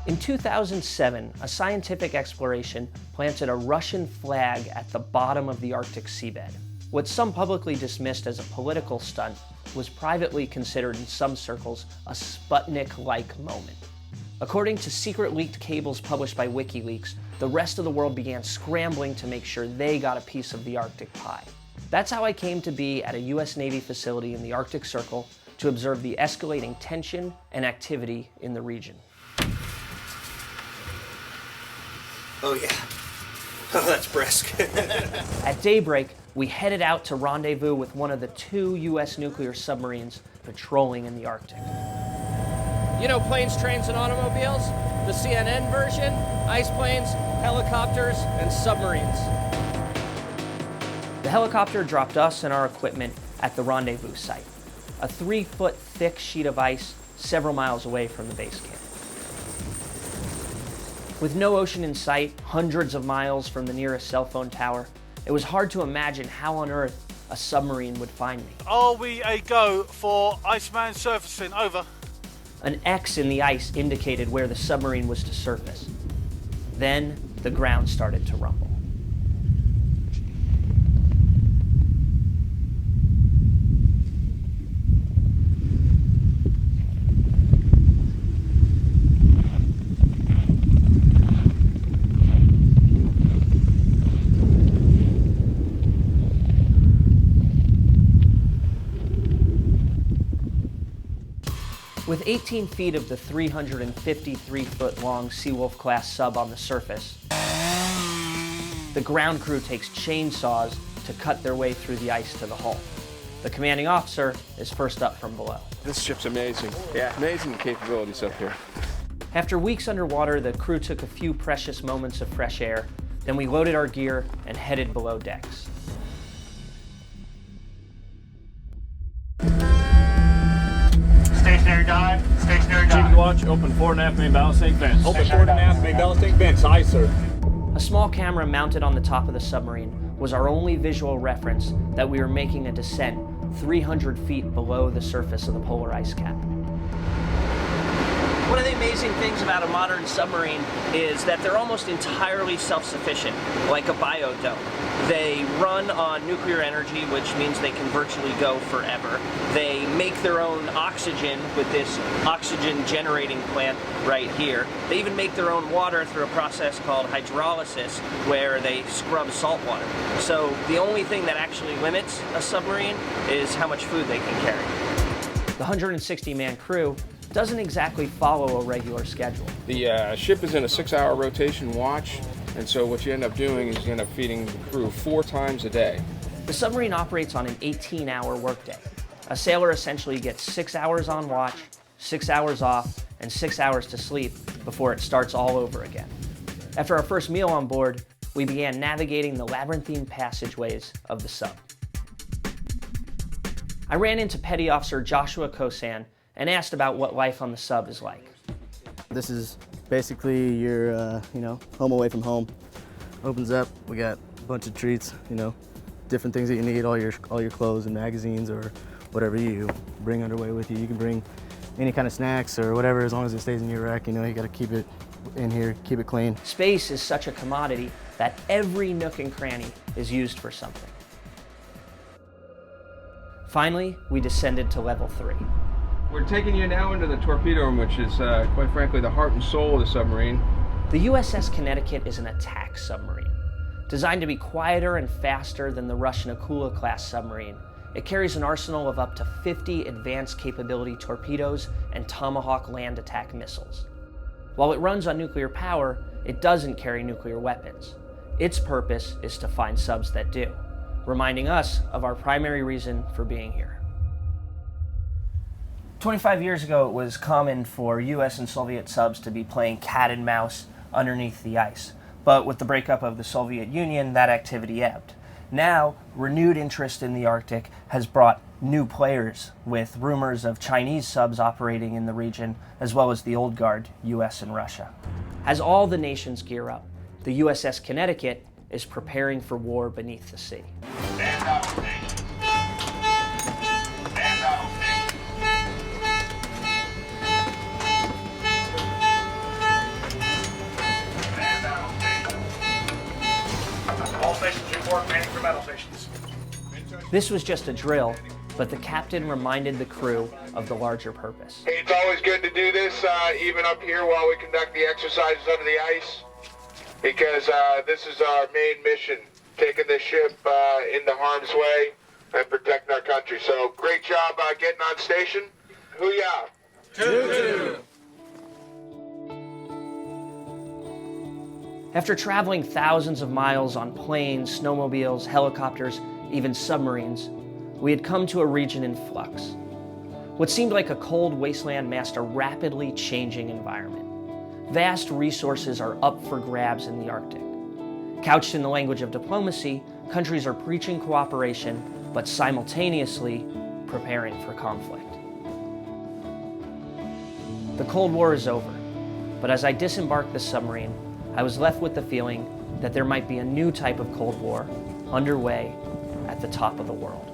In 2007, a scientific exploration planted a Russian flag at the bottom of the Arctic seabed. What some publicly dismissed as a political stunt was privately considered in some circles a Sputnik-like moment. According to secret leaked cables published by WikiLeaks, the rest of the world began scrambling to make sure they got a piece of the Arctic pie. That's how I came to be at a US Navy facility in the Arctic Circle to observe the escalating tension and activity in the region. Oh yeah, oh that's brisk. At daybreak, we headed out to rendezvous with one of the 2 US nuclear submarines patrolling in the Arctic. You know planes, trains, and automobiles? The CNN version, ice planes, helicopters, and submarines. The helicopter dropped us and our equipment at the rendezvous site, a 3-foot thick sheet of ice several miles away from the base camp. With no ocean in sight, hundreds of miles from the nearest cell phone tower, it was hard to imagine how on earth a submarine would find me. Are we a go for Iceman surfacing? Over. An X in the ice indicated where the submarine was to surface. Then the ground started to rumble. With 18 feet of the 353-foot-long Seawolf-class sub on the surface, the ground crew takes chainsaws to cut their way through the ice to the hull. The commanding officer is first up from below. This ship's amazing. Yeah, amazing capabilities up here. After weeks underwater, the crew took a few precious moments of fresh air. Then we loaded our gear and headed below decks. Stationary dive, stationary dive. Chief watch, open 4.5 main ballast tank vents. Open 4.5 main ballast tank vents, aye sir. A small camera mounted on the top of the submarine was our only visual reference that we were making a descent 300 feet below the surface of the polar ice cap. One of the amazing things about a modern submarine is that they're almost entirely self-sufficient, like a biodome. They run on nuclear energy, which means they can virtually go forever. They make their own oxygen with this oxygen generating plant right here. They even make their own water through a process called hydrolysis, where they scrub salt water. So the only thing that actually limits a submarine is how much food they can carry. The 160-man crew doesn't exactly follow a regular schedule. The ship is in a 6-hour rotation watch, and so what you end up doing is you end up feeding the crew 4 times a day. The submarine operates on an 18-hour workday. A sailor essentially gets 6 hours on watch, 6 hours off, and 6 hours to sleep before it starts all over again. After our first meal on board, we began navigating the labyrinthine passageways of the sub. I ran into Petty Officer Joshua Kosan and asked about what life on the sub is like. This is basically your, home away from home. Opens up, we got a bunch of treats, different things that you need, all your clothes and magazines or whatever you bring underway with you. You can bring any kind of snacks or whatever as long as it stays in your rack. You gotta keep it in here, keep it clean. Space is such a commodity that every nook and cranny is used for something. Finally, we descended to level 3. We're taking you now into the torpedo room, which is, quite frankly, the heart and soul of the submarine. The USS Connecticut is an attack submarine. Designed to be quieter and faster than the Russian Akula-class submarine, it carries an arsenal of up to 50 advanced capability torpedoes and Tomahawk land attack missiles. While it runs on nuclear power, it doesn't carry nuclear weapons. Its purpose is to find subs that do, reminding us of our primary reason for being here. 25 years ago, it was common for US and Soviet subs to be playing cat and mouse underneath the ice. But with the breakup of the Soviet Union, that activity ebbed. Now, renewed interest in the Arctic has brought new players, with rumors of Chinese subs operating in the region, as well as the old guard, US and Russia. As all the nations gear up, the USS Connecticut is preparing for war beneath the sea. This was just a drill, but the captain reminded the crew of the larger purpose. It's always good to do this, even up here while we conduct the exercises under the ice, because this is our main mission, taking the ship into harm's way and protecting our country. So great job getting on station. Hoo-yah! Toot-toot. After traveling thousands of miles on planes, snowmobiles, helicopters, even submarines, we had come to a region in flux. What seemed like a cold wasteland masked a rapidly changing environment. Vast resources are up for grabs in the Arctic. Couched in the language of diplomacy, countries are preaching cooperation, but simultaneously preparing for conflict. The Cold War is over, but as I disembarked the submarine, I was left with the feeling that there might be a new type of Cold War underway at the top of the world.